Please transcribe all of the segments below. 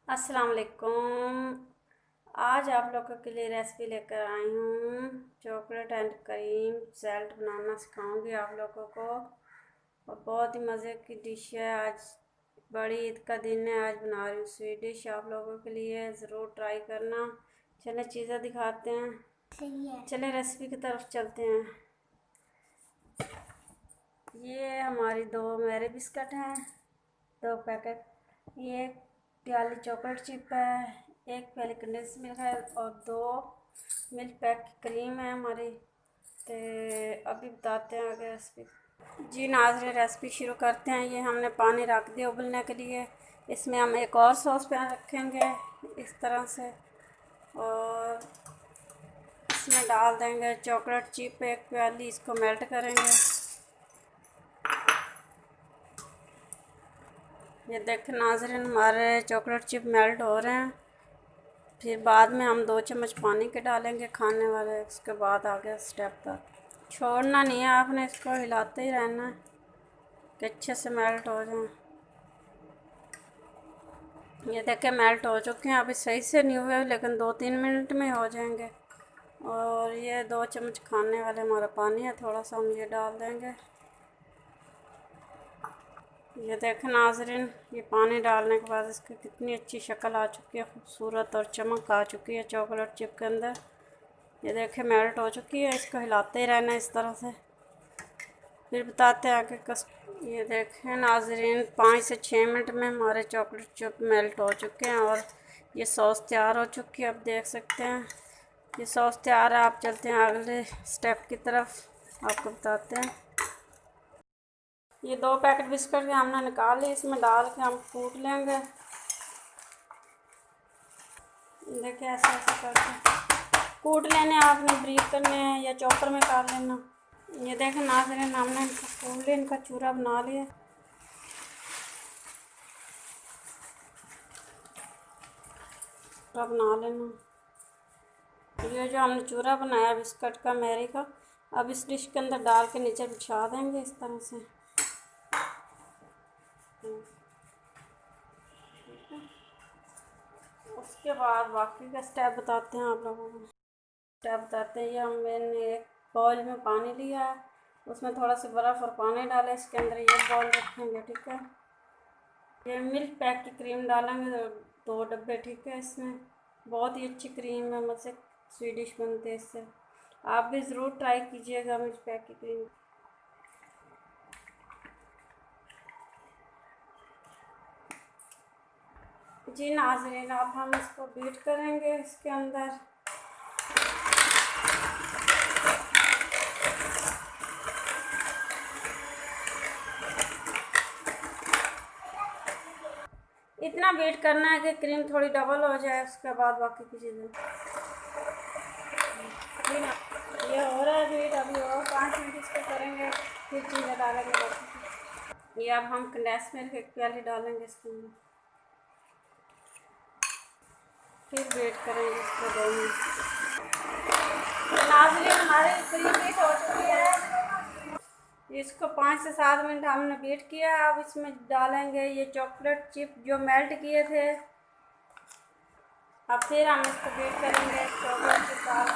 अस्सलाम वालेकुम। आज आप लोगों के लिए रेसिपी लेकर आई हूँ। चॉकलेट एंड क्रीम सैल्ट बनाना सिखाऊंगी आप लोगों को। और बहुत ही मज़े की डिश है। आज बड़ी ईद का दिन है, आज बना रही हूँ स्वीट डिश आप लोगों के लिए। ज़रूर ट्राई करना। चले चीज़ें दिखाते हैं। सही है, चले रेसिपी की तरफ चलते हैं। ये हमारी दो मेरे बिस्किट हैं, दो पैकेट। ये प्याली चॉकलेट चिप है, एक प्याली कंडेंस मिल्क है और दो मिल्क पैक की क्रीम है हमारी। तो अभी बताते हैं आगे रेसिपी। जी नाज़रीन, रेसिपी शुरू करते हैं। ये हमने पानी रख दिया उबलने के लिए। इसमें हम एक और सॉस पैन रखेंगे इस तरह से, और इसमें डाल देंगे चॉकलेट चिप एक प्याली। इसको मेल्ट करेंगे। ये देखें नाज़रीन, हमारे चॉकलेट चिप मेल्ट हो रहे हैं। फिर बाद में हम 2 चम्मच पानी के डालेंगे खाने वाले। उसके बाद आगे स्टेप पर छोड़ना नहीं है, आपने इसको हिलाते ही रहना है कि अच्छे से मेल्ट हो जाए। ये देखें मेल्ट हो चुके हैं। अभी सही से नहीं हुए लेकिन 2-3 मिनट में हो जाएंगे। और ये 2 चम्मच खाने वाले हमारा पानी है, थोड़ा सा हम ये डाल देंगे। ये देखें नाज़रीन, ये पानी डालने के बाद इसकी कितनी अच्छी शक्ल आ चुकी है, खूबसूरत और चमक आ चुकी है चॉकलेट चिप के अंदर। ये देखें मेल्ट हो चुकी है। इसको हिलाते ही रहना इस तरह से। फिर बताते हैं आगे कस। ये देखें नाज़रीन, 5 से 6 मिनट में हमारे चॉकलेट चिप मेल्ट हो चुके हैं और ये सॉस तैयार हो चुकी है। आप देख सकते हैं ये सॉस तैयार है। आप चलते हैं अगले स्टेप की तरफ, आपको बताते हैं। ये 2 पैकेट बिस्कुट के हमने निकाल लिए, इसमें डाल के हम कूट लेंगे। देखिए ऐसे ऐसे करके कूट लेने, आपने ब्रीक करने हैं या चॉपर में काट लेना। ये देखें नाज़रीन, हमने इनको कूट लिया, इनका चूरा बना लिया। बना लेना। ये जो हमने चूरा बनाया बिस्कुट का मैरी का, अब इस डिश के अंदर डाल के नीचे बिछा देंगे इस तरह से। उसके बाद बाकी का स्टेप बताते हैं आप लोगों को। स्टेप बताते हैं। ये मैंने एक बाउल में पानी लिया है, उसमें थोड़ा सा बर्फ़ और पानी डाला। इसके अंदर ये बाउल रखेंगे, ठीक है। ये मिल्क पैक की क्रीम डालेंगे 2 डब्बे, ठीक है। इसमें बहुत ही अच्छी क्रीम है, मुझसे स्वीडिश बनते हैं इससे। आप भी ज़रूर ट्राई कीजिएगा मिल्क पैक की क्रीम। जी नाज़रीन, अब हम इसको बीट करेंगे इसके अंदर। इतना बीट करना है कि क्रीम थोड़ी डबल हो जाए, उसके बाद बाकी की चीज़ें। जी ना, ये हो रहा है बीट। अभी और 5 मिनट इसको करेंगे, फिर चीज़ें डालेंगे बाकी। ये अब हम कंडेंस मिल्क एक प्याली डालेंगे इसके अंदर, फिर वेट करेंगे इसको 2 मिनट। नाज़रीन, हमारी क्रीम बीट हो चुकी है। इसको 5 से 7 मिनट हमने बीट किया। अब इसमें डालेंगे ये चॉकलेट चिप जो मेल्ट किए थे। अब फिर हम इसको बीट करेंगे चॉकलेट के साथ।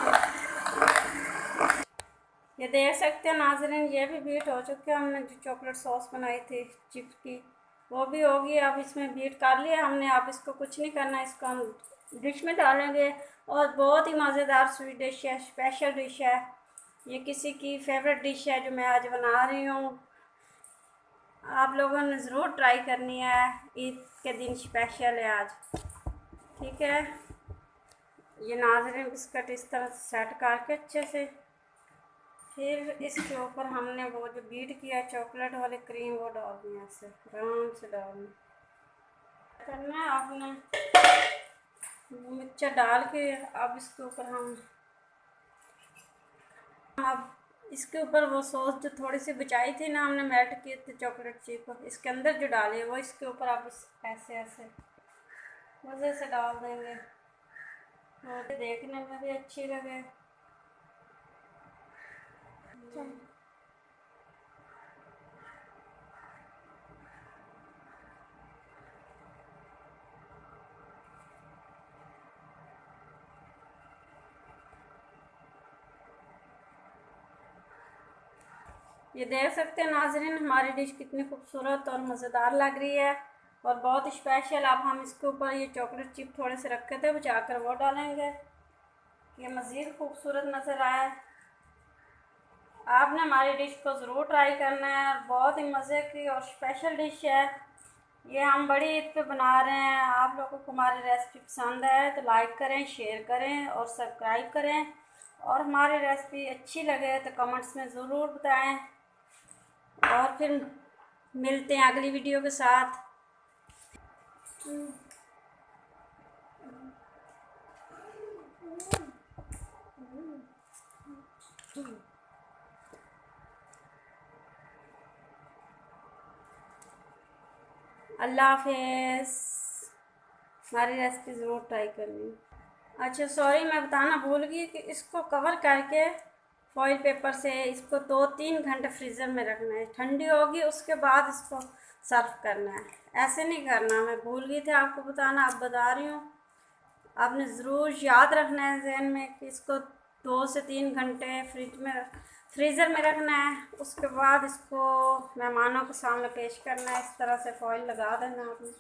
ये देख सकते हैं नाज़रीन, ये भी बीट हो चुके हैं। हमने जो चॉकलेट सॉस बनाई थी चिप्स की, वो भी होगी। अब इसमें बीट कर लिया हमने। अब इसको कुछ नहीं करना, इसको हम डिश में डालेंगे। और बहुत ही मज़ेदार स्वीट डिश है, स्पेशल डिश है। ये किसी की फेवरेट डिश है जो मैं आज बना रही हूँ। आप लोगों ने ज़रूर ट्राई करनी है, ईद के दिन स्पेशल है आज, ठीक है। ये नाज़रीन बिस्किट इस तरह से सेट करके अच्छे से, फिर इसके ऊपर हमने वो जो बीट किया चॉकलेट वाली क्रीम वो डालनी है। ऐसे आराम से डालनी करना है आपने। मिक्सचर डाल के अब इसके ऊपर हम अब इसके ऊपर वो सॉस जो थोड़ी सी बचाई थी ना, हमने मेल्ट किए थे चॉकलेट चिप, इसके अंदर जो डाली है वो इसके ऊपर आप ऐसे ऐसे मज़े से डाल देंगे और देखने में भी अच्छी लगे। ये देख सकते हैं नाज़रीन, हमारी डिश कितनी खूबसूरत और मज़ेदार लग रही है और बहुत स्पेशल। अब हम इसके ऊपर ये चॉकलेट चिप थोड़े से रखे थे, बचाकर वो डालेंगे, ये मज़ीद खूबसूरत नज़र आए। आपने हमारी डिश को ज़रूर ट्राई करना है और बहुत ही मज़े की और स्पेशल डिश है। ये हम बड़ी ईद पे बना रहे हैं। आप लोगों को हमारी रेसिपी पसंद है तो लाइक करें, शेयर करें और सब्सक्राइब करें, और हमारी रेसिपी अच्छी लगे तो कमेंट्स में ज़रूर बताएं। और फिर मिलते हैं अगली वीडियो के साथ। अल्लाह हाफिज़। हमारी रेसिपी ज़रूर ट्राई करनी। अच्छा सॉरी, मैं बताना भूल गई कि इसको कवर करके फॉइल पेपर से इसको 2-3 घंटे फ्रीज़र में रखना है। ठंडी होगी उसके बाद इसको सर्व करना है। ऐसे नहीं करना, मैं भूल गई थी आपको बताना, अब बता रही हूँ। आपने ज़रूर याद रखना है ज़हन में कि इसको 2 से 3 घंटे फ्रीज़र में रखना है। उसके बाद इसको मेहमानों के सामने पेश करना है। इस तरह से फॉइल लगा देना आपने।